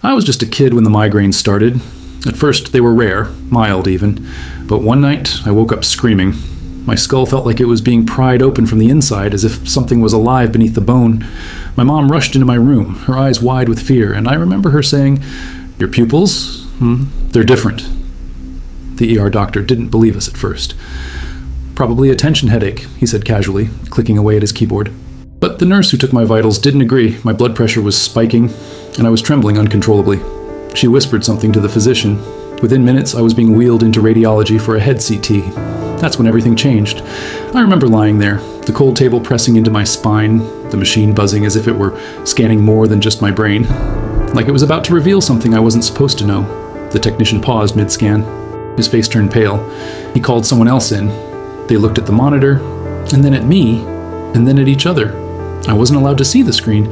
I was just a kid when the migraines started. At first, they were rare, mild even, but one night I woke up screaming. My skull felt like it was being pried open from the inside, as if something was alive beneath the bone. My mom rushed into my room, her eyes wide with fear, and I remember her saying, "Your pupils? They're different." The ER doctor didn't believe us at first. "Probably a tension headache," he said casually, clicking away at his keyboard. But the nurse who took my vitals didn't agree. My blood pressure was spiking, and I was trembling uncontrollably. She whispered something to the physician. Within minutes, I was being wheeled into radiology for a head CT. That's when everything changed. I remember lying there, the cold table pressing into my spine, the machine buzzing as if it were scanning more than just my brain. Like it was about to reveal something I wasn't supposed to know. The technician paused mid-scan. His face turned pale. He called someone else in. They looked at the monitor, and then at me, and then at each other. I wasn't allowed to see the screen,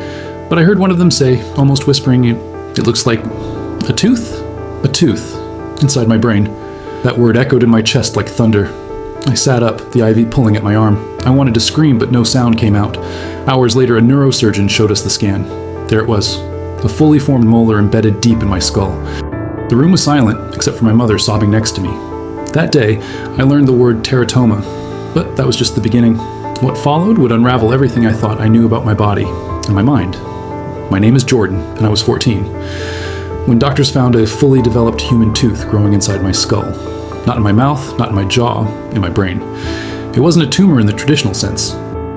but I heard one of them say, almost whispering, "It looks like a tooth? A tooth," inside my brain. That word echoed in my chest like thunder. I sat up, the IV pulling at my arm. I wanted to scream, but no sound came out. Hours later, a neurosurgeon showed us the scan. There it was, a fully formed molar embedded deep in my skull. The room was silent, except for my mother sobbing next to me. That day, I learned the word teratoma, but that was just the beginning. What followed would unravel everything I thought I knew about my body and my mind. My name is Jordan, and I was 14. When doctors found a fully developed human tooth growing inside my skull. Not in my mouth, not in my jaw, in my brain. It wasn't a tumor in the traditional sense.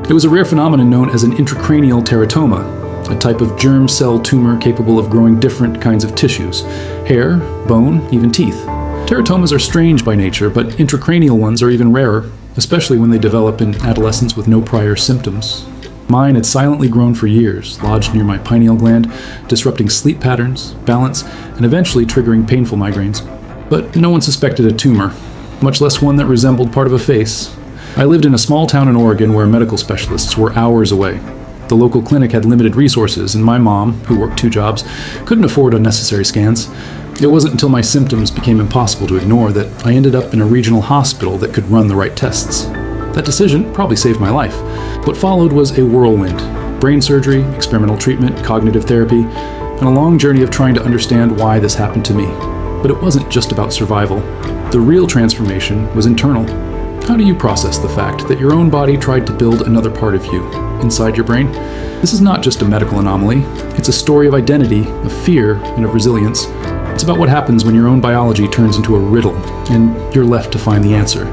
It was a rare phenomenon known as an intracranial teratoma, a type of germ cell tumor capable of growing different kinds of tissues: hair, bone, even teeth. Teratomas are strange by nature, but intracranial ones are even rarer, especially when they develop in adolescence with no prior symptoms. Mine had silently grown for years, lodged near my pineal gland, disrupting sleep patterns, balance, and eventually triggering painful migraines. But no one suspected a tumor, much less one that resembled part of a face. I lived in a small town in Oregon where medical specialists were hours away. The local clinic had limited resources, and my mom, who worked 2 jobs, couldn't afford unnecessary scans. It wasn't until my symptoms became impossible to ignore that I ended up in a regional hospital that could run the right tests. That decision probably saved my life. What followed was a whirlwind: brain surgery, experimental treatment, cognitive therapy, and a long journey of trying to understand why this happened to me. But it wasn't just about survival. The real transformation was internal. How do you process the fact that your own body tried to build another part of you, inside your brain? This is not just a medical anomaly. It's a story of identity, of fear, and of resilience. It's about what happens when your own biology turns into a riddle, and you're left to find the answer.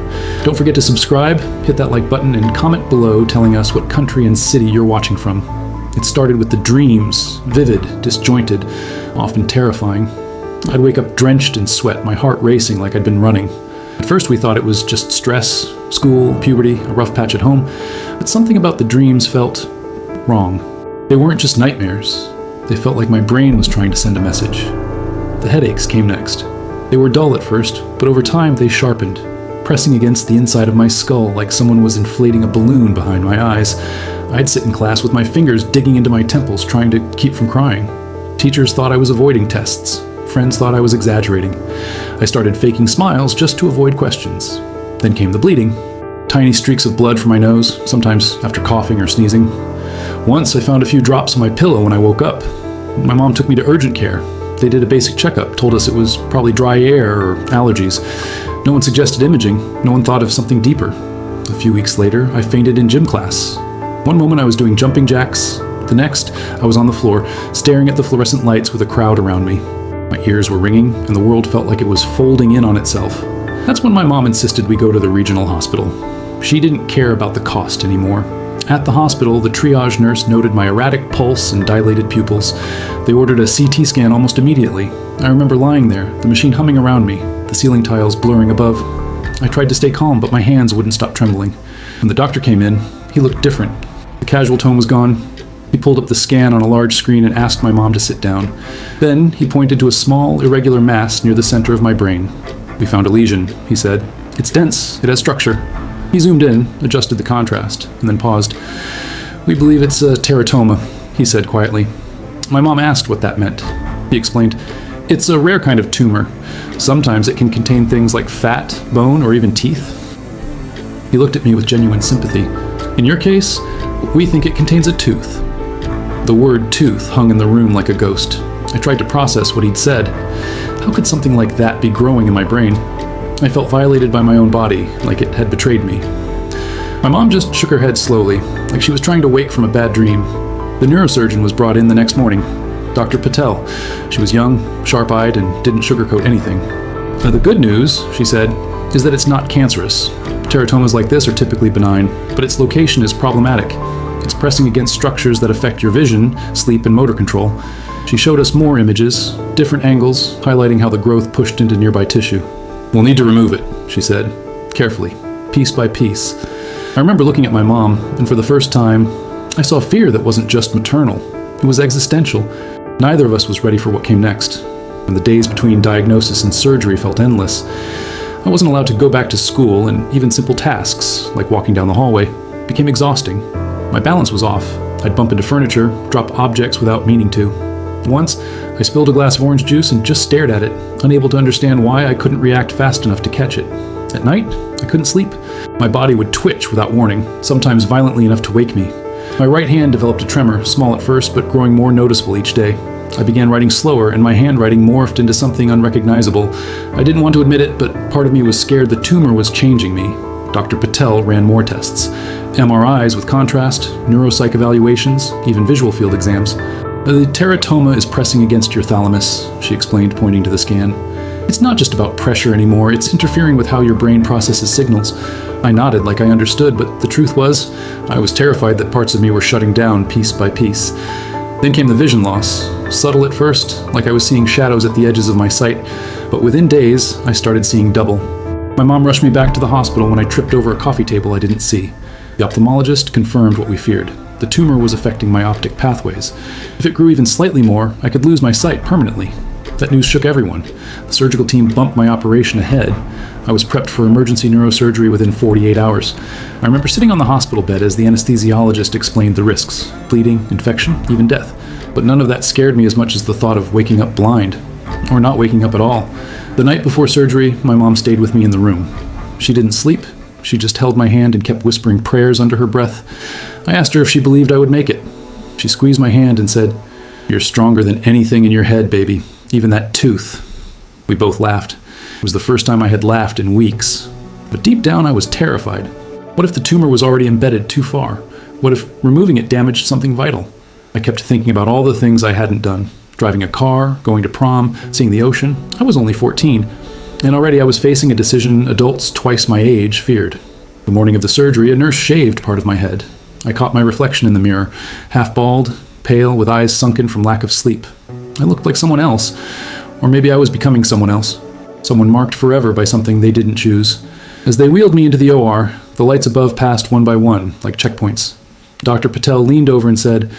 Don't forget to subscribe, hit that like button, and comment below telling us what country and city you're watching from. It started with the dreams, vivid, disjointed, often terrifying. I'd wake up drenched in sweat, my heart racing like I'd been running. At first we thought it was just stress, school, puberty, a rough patch at home, but something about the dreams felt wrong. They weren't just nightmares. They felt like my brain was trying to send a message. The headaches came next. They were dull at first, but over time they sharpened, pressing against the inside of my skull like someone was inflating a balloon behind my eyes. I'd sit in class with my fingers digging into my temples, trying to keep from crying. Teachers thought I was avoiding tests. Friends thought I was exaggerating. I started faking smiles just to avoid questions. Then came the bleeding. Tiny streaks of blood from my nose, sometimes after coughing or sneezing. Once I found a few drops on my pillow when I woke up. My mom took me to urgent care. They did a basic checkup, told us it was probably dry air or allergies. No one suggested imaging. No one thought of something deeper. A few weeks later, I fainted in gym class. One moment I was doing jumping jacks. The next, I was on the floor, staring at the fluorescent lights with a crowd around me. My ears were ringing, and the world felt like it was folding in on itself. That's when my mom insisted we go to the regional hospital. She didn't care about the cost anymore. At the hospital, the triage nurse noted my erratic pulse and dilated pupils. They ordered a CT scan almost immediately. I remember lying there, the machine humming around me, the ceiling tiles blurring above. I tried to stay calm, but my hands wouldn't stop trembling. When the doctor came in, he looked different. The casual tone was gone. He pulled up the scan on a large screen and asked my mom to sit down. Then he pointed to a small, irregular mass near the center of my brain. "We found a lesion," he said. "It's dense. It has structure." He zoomed in, adjusted the contrast, and then paused. "We believe it's a teratoma," he said quietly. My mom asked what that meant. He explained, "It's a rare kind of tumor. Sometimes it can contain things like fat, bone, or even teeth." He looked at me with genuine sympathy. "In your case, we think it contains a tooth." The word tooth hung in the room like a ghost. I tried to process what he'd said. How could something like that be growing in my brain? I felt violated by my own body, like it had betrayed me. My mom just shook her head slowly, like she was trying to wake from a bad dream. The neurosurgeon was brought in the next morning, Dr. Patel. She was young, sharp-eyed, and didn't sugarcoat anything. Now, the good news, she said, is that it's not cancerous. Teratomas like this are typically benign, but its location is problematic. It's pressing against structures that affect your vision, sleep, and motor control. She showed us more images, different angles, highlighting how the growth pushed into nearby tissue. We'll need to remove it, she said, carefully, piece by piece. I remember looking at my mom, and for the first time, I saw fear that wasn't just maternal. It was existential. Neither of us was ready for what came next, and the days between diagnosis and surgery felt endless. I wasn't allowed to go back to school, and even simple tasks, like walking down the hallway, became exhausting. My balance was off. I'd bump into furniture, drop objects without meaning to. Once, I spilled a glass of orange juice and just stared at it, unable to understand why I couldn't react fast enough to catch it. At night, I couldn't sleep. My body would twitch without warning, sometimes violently enough to wake me. My right hand developed a tremor, small at first, but growing more noticeable each day. I began writing slower, and my handwriting morphed into something unrecognizable. I didn't want to admit it, but part of me was scared the tumor was changing me. Dr. Patel ran more tests. MRIs with contrast, neuropsych evaluations, even visual field exams. The teratoma is pressing against your thalamus, she explained, pointing to the scan. It's not just about pressure anymore, it's interfering with how your brain processes signals. I nodded like I understood, but the truth was, I was terrified that parts of me were shutting down piece by piece. Then came the vision loss. Subtle at first, like I was seeing shadows at the edges of my sight, but within days, I started seeing double. My mom rushed me back to the hospital when I tripped over a coffee table I didn't see. The ophthalmologist confirmed what we feared. The tumor was affecting my optic pathways. If it grew even slightly more, I could lose my sight permanently. That news shook everyone. The surgical team bumped my operation ahead. I was prepped for emergency neurosurgery within 48 hours. I remember sitting on the hospital bed as the anesthesiologist explained the risks: bleeding, infection, even death. But none of that scared me as much as the thought of waking up blind, or not waking up at all. The night before surgery, my mom stayed with me in the room. She didn't sleep. She just held my hand and kept whispering prayers under her breath. I asked her if she believed I would make it. She squeezed my hand and said, "You're stronger than anything in your head, baby, even that tooth." We both laughed. It was the first time I had laughed in weeks. But deep down, I was terrified. What if the tumor was already embedded too far? What if removing it damaged something vital? I kept thinking about all the things I hadn't done. Driving a car, going to prom, seeing the ocean. I was only 14. And already I was facing a decision adults twice my age feared. The morning of the surgery, a nurse shaved part of my head. I caught my reflection in the mirror, half bald, pale, with eyes sunken from lack of sleep. I looked like someone else. Or maybe I was becoming someone else. Someone marked forever by something they didn't choose. As they wheeled me into the OR, the lights above passed one by one, like checkpoints. Dr. Patel leaned over and said,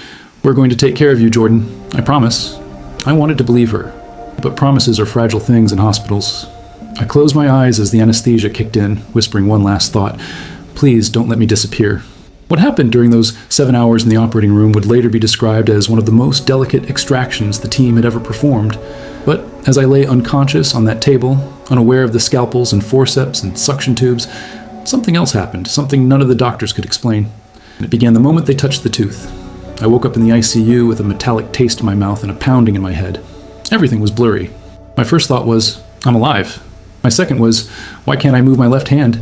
"We're going to take care of you, Jordan. I promise." I wanted to believe her, but promises are fragile things in hospitals. I closed my eyes as the anesthesia kicked in, whispering one last thought: "Please don't let me disappear." What happened during those 7 hours in the operating room would later be described as one of the most delicate extractions the team had ever performed. But as I lay unconscious on that table, unaware of the scalpels and forceps and suction tubes, something else happened, something none of the doctors could explain. And it began the moment they touched the tooth. I woke up in the ICU with a metallic taste in my mouth and a pounding in my head. Everything was blurry. My first thought was, I'm alive. My second was, why can't I move my left hand?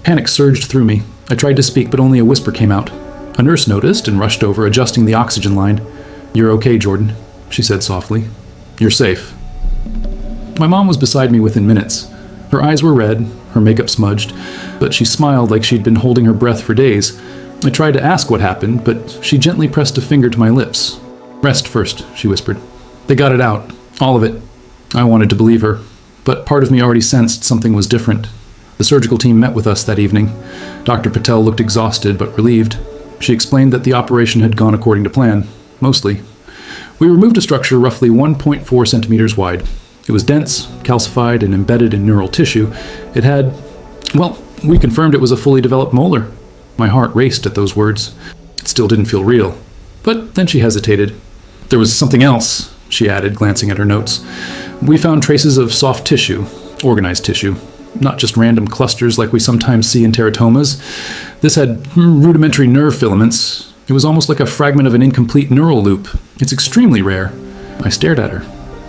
Panic surged through me. I tried to speak, but only a whisper came out. A nurse noticed and rushed over, adjusting the oxygen line. "You're okay, Jordan," she said softly. "You're safe." My mom was beside me within minutes. Her eyes were red, her makeup smudged, but she smiled like she'd been holding her breath for days. I tried to ask what happened, but she gently pressed a finger to my lips. "Rest first," she whispered. "They got it out. All of it." I wanted to believe her, but part of me already sensed something was different. The surgical team met with us that evening. Dr. Patel looked exhausted but relieved. She explained that the operation had gone according to plan, mostly. We removed a structure roughly 1.4 centimeters wide. It was dense, calcified, and embedded in neural tissue. It had, well, we confirmed it was a fully developed molar. My heart raced at those words. It still didn't feel real. But then she hesitated. "There was something else," she added, glancing at her notes. "We found traces of soft tissue, organized tissue, not just random clusters like we sometimes see in teratomas. This had rudimentary nerve filaments. It was almost like a fragment of an incomplete neural loop. It's extremely rare." I stared at her.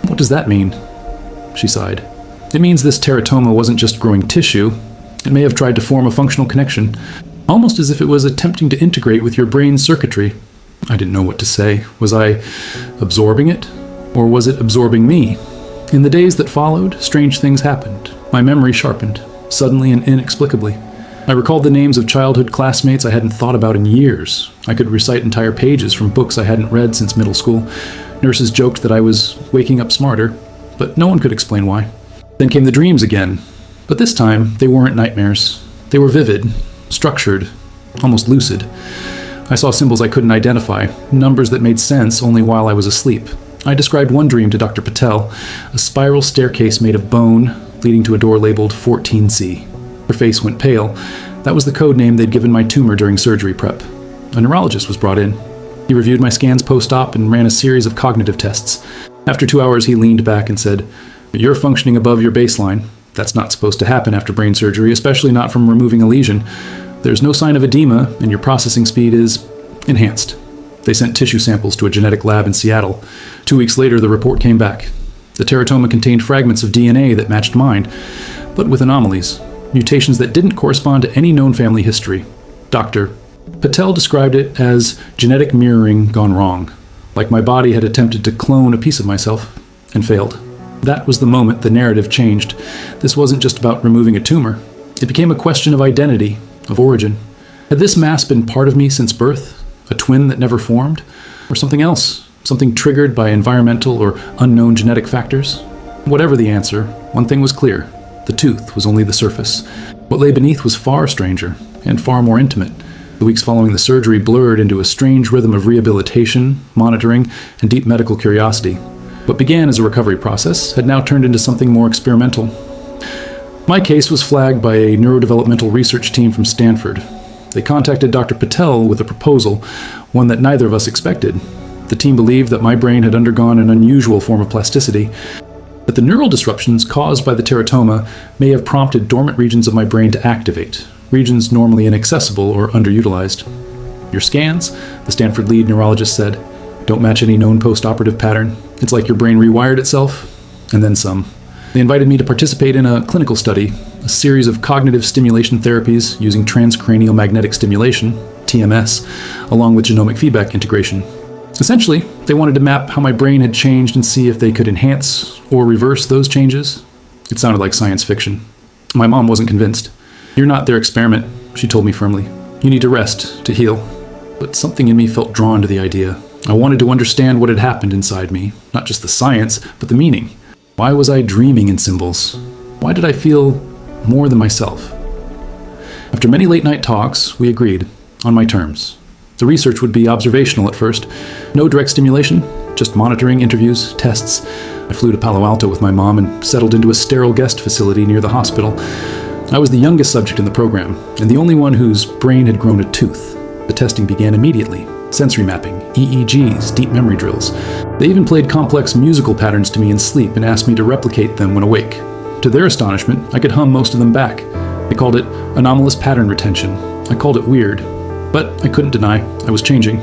What does that mean? She sighed. It means this teratoma wasn't just growing tissue. It may have tried to form a functional connection, almost as if it was attempting to integrate with your brain's circuitry. I didn't know what to say. Was I absorbing it? Or was it absorbing me? In the days that followed, strange things happened. My memory sharpened, suddenly and inexplicably. I recalled the names of childhood classmates I hadn't thought about in years. I could recite entire pages from books I hadn't read since middle school. Nurses joked that I was waking up smarter, but no one could explain why. Then came the dreams again. But this time, they weren't nightmares. They were vivid, structured, almost lucid. I saw symbols I couldn't identify, numbers that made sense only while I was asleep. I described one dream to Dr. Patel, a spiral staircase made of bone leading to a door labeled 14C. Her face went pale. That was the code name they'd given my tumor during surgery prep. A neurologist was brought in. He reviewed my scans post-op and ran a series of cognitive tests. After 2 hours, he leaned back and said, "You're functioning above your baseline. That's not supposed to happen after brain surgery, especially not from removing a lesion. There's no sign of edema, and your processing speed is enhanced." They sent tissue samples to a genetic lab in Seattle. 2 weeks later, the report came back. The teratoma contained fragments of DNA that matched mine, but with anomalies, mutations that didn't correspond to any known family history. Dr. Patel described it as genetic mirroring gone wrong, like my body had attempted to clone a piece of myself and failed. That was the moment the narrative changed. This wasn't just about removing a tumor. It became a question of identity, of origin. Had this mass been part of me since birth? A twin that never formed? Or something else? Something triggered by environmental or unknown genetic factors? Whatever the answer, one thing was clear. The tooth was only the surface. What lay beneath was far stranger and far more intimate. The weeks following the surgery blurred into a strange rhythm of rehabilitation, monitoring, and deep medical curiosity. What began as a recovery process had now turned into something more experimental. My case was flagged by a neurodevelopmental research team from Stanford. They contacted Dr. Patel with a proposal, one that neither of us expected. The team believed that my brain had undergone an unusual form of plasticity, that the neural disruptions caused by the teratoma may have prompted dormant regions of my brain to activate, regions normally inaccessible or underutilized. Your scans, the Stanford lead neurologist said, don't match any known post-operative pattern. It's like your brain rewired itself, and then some. They invited me to participate in a clinical study, a series of cognitive stimulation therapies using transcranial magnetic stimulation, TMS, along with genomic feedback integration. Essentially, they wanted to map how my brain had changed and see if they could enhance or reverse those changes. It sounded like science fiction. My mom wasn't convinced. "You're not their experiment," she told me firmly. "You need to rest, to heal." But something in me felt drawn to the idea. I wanted to understand what had happened inside me, not just the science, but the meaning. Why was I dreaming in symbols? Why did I feel more than myself? After many late-night talks, we agreed, on my terms. The research would be observational at first. No direct stimulation, just monitoring, interviews, tests. I flew to Palo Alto with my mom and settled into a sterile guest facility near the hospital. I was the youngest subject in the program, and the only one whose brain had grown a tooth. The testing began immediately. Sensory mapping, EEGs, deep memory drills. They even played complex musical patterns to me in sleep and asked me to replicate them when awake. To their astonishment, I could hum most of them back. They called it anomalous pattern retention. I called it weird. But I couldn't deny I was changing.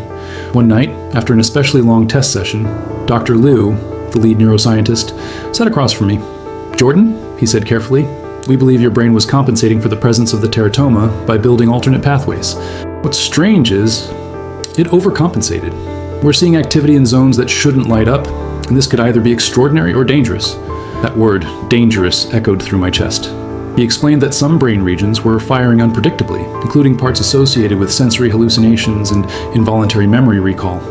One night, after an especially long test session, Dr. Liu, the lead neuroscientist, sat across from me. "Jordan," he said carefully, "we believe your brain was compensating for the presence of the teratoma by building alternate pathways. What's strange is it overcompensated. We're seeing activity in zones that shouldn't light up, and this could either be extraordinary or dangerous." That word, dangerous, echoed through my chest. He explained that some brain regions were firing unpredictably, including parts associated with sensory hallucinations and involuntary memory recall.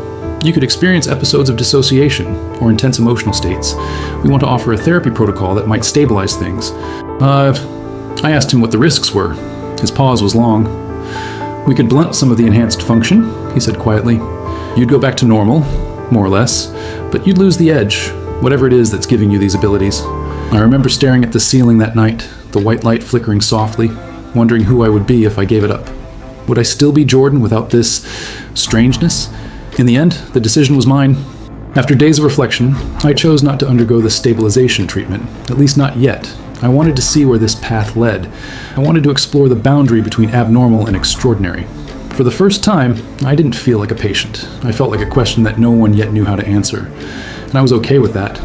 You could experience episodes of dissociation or intense emotional states. We want to offer a therapy protocol that might stabilize things. I asked him what the risks were. His pause was long. "We could blunt some of the enhanced function," he said quietly. "You'd go back to normal, more or less, but you'd lose the edge, whatever it is that's giving you these abilities." I remember staring at the ceiling that night, the white light flickering softly, wondering who I would be if I gave it up. Would I still be Jordan without this strangeness? In the end, the decision was mine. After days of reflection, I chose not to undergo the stabilization treatment, at least not yet. I wanted to see where this path led. I wanted to explore the boundary between abnormal and extraordinary. For the first time, I didn't feel like a patient. I felt like a question that no one yet knew how to answer. and I was okay with that.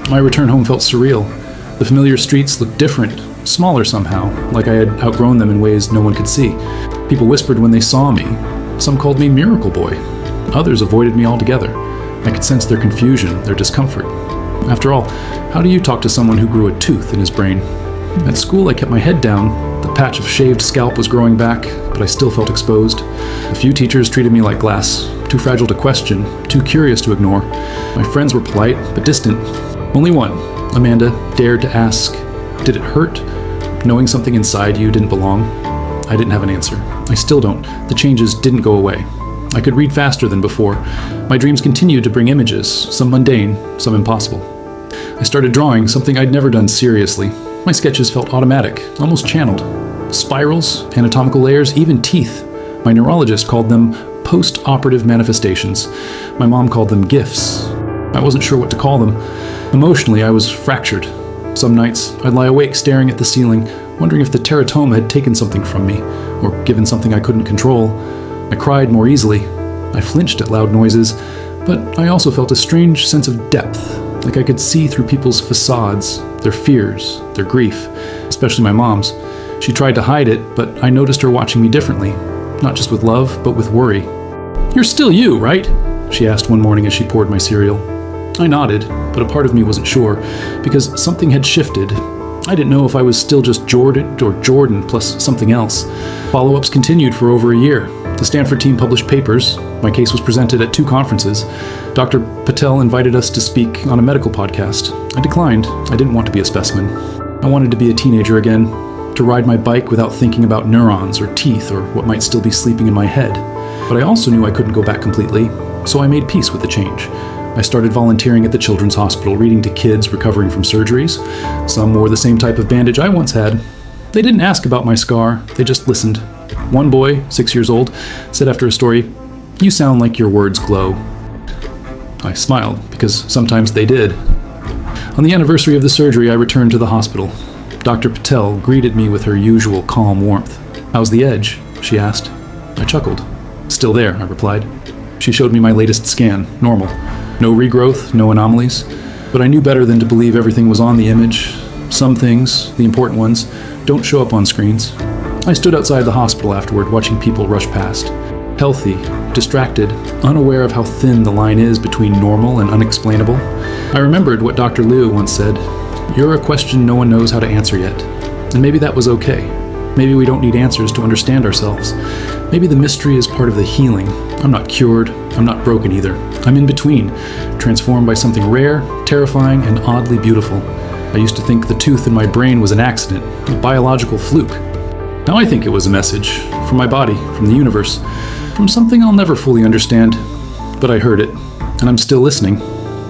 My return home felt surreal. The familiar streets looked different, smaller somehow, like I had outgrown them in ways no one could see. People whispered when they saw me. Some called me Miracle Boy. Others avoided me altogether. I could sense their confusion, their discomfort. After all, how do you talk to someone who grew a tooth in his brain? At school, I kept my head down. The patch of shaved scalp was growing back, but I still felt exposed. A few teachers treated me like glass, too fragile to question, too curious to ignore. My friends were polite, but distant. Only one, Amanda, dared to ask, "Did it hurt? Knowing something inside you didn't belong?" I didn't have an answer. I still don't. The changes didn't go away. I could read faster than before. My dreams continued to bring images, some mundane, some impossible. I started drawing, something I'd never done seriously. My sketches felt automatic, almost channeled. Spirals, anatomical layers, even teeth. My neurologist called them post-operative manifestations. My mom called them gifts. I wasn't sure what to call them. Emotionally, I was fractured. Some nights, I'd lie awake staring at the ceiling, wondering if the teratoma had taken something from me, or given something I couldn't control. I cried more easily. I flinched at loud noises, but I also felt a strange sense of depth, like I could see through people's facades, their fears, their grief, especially my mom's. She tried to hide it, but I noticed her watching me differently, not just with love, but with worry. "You're still you, right?" she asked one morning as she poured my cereal. I nodded, but a part of me wasn't sure, because something had shifted. I didn't know if I was still just Jordan plus something else. Follow-ups continued for over a year. The Stanford team published papers. My case was presented at 2 conferences. Dr. Patel invited us to speak on a medical podcast. I declined. I didn't want to be a specimen. I wanted to be a teenager again, to ride my bike without thinking about neurons or teeth or what might still be sleeping in my head. But I also knew I couldn't go back completely, so I made peace with the change. I started volunteering at the Children's Hospital, reading to kids recovering from surgeries. Some wore the same type of bandage I once had. They didn't ask about my scar, they just listened. One boy, 6 years old, said after a story, "You sound like your words glow." I smiled, because sometimes they did. On the anniversary of the surgery, I returned to the hospital. Dr. Patel greeted me with her usual calm warmth. "How's the edge?" she asked. I chuckled. "Still there," I replied. She showed me my latest scan, normal. No regrowth, no anomalies. But I knew better than to believe everything was on the image. Some things, the important ones, don't show up on screens. I stood outside the hospital afterward, watching people rush past. Healthy, distracted, unaware of how thin the line is between normal and unexplainable. I remembered what Dr. Liu once said, "You're a question no one knows how to answer yet." And maybe that was okay. Maybe we don't need answers to understand ourselves. Maybe the mystery is part of the healing. I'm not cured. I'm not broken either. I'm in between, transformed by something rare, terrifying, and oddly beautiful. I used to think the tooth in my brain was an accident, a biological fluke. Now I think it was a message, from my body, from the universe, from something I'll never fully understand. But I heard it, and I'm still listening.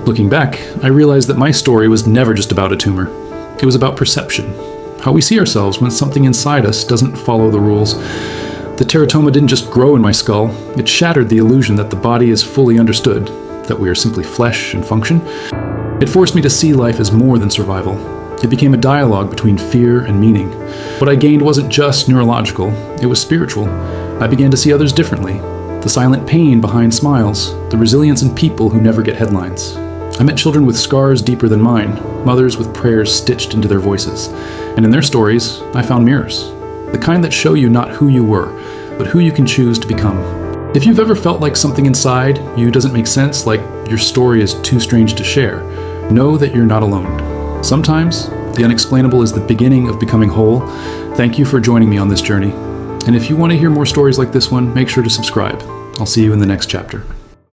Looking back, I realized that my story was never just about a tumor. It was about perception, how we see ourselves when something inside us doesn't follow the rules. The teratoma didn't just grow in my skull, it shattered the illusion that the body is fully understood, that we are simply flesh and function. It forced me to see life as more than survival. It became a dialogue between fear and meaning. What I gained wasn't just neurological, it was spiritual. I began to see others differently. The silent pain behind smiles, the resilience in people who never get headlines. I met children with scars deeper than mine, mothers with prayers stitched into their voices. And in their stories, I found mirrors. The kind that show you not who you were, but who you can choose to become. If you've ever felt like something inside you doesn't make sense, like your story is too strange to share, know that you're not alone. Sometimes, the unexplainable is the beginning of becoming whole. Thank you for joining me on this journey. And if you want to hear more stories like this one, make sure to subscribe. I'll see you in the next chapter.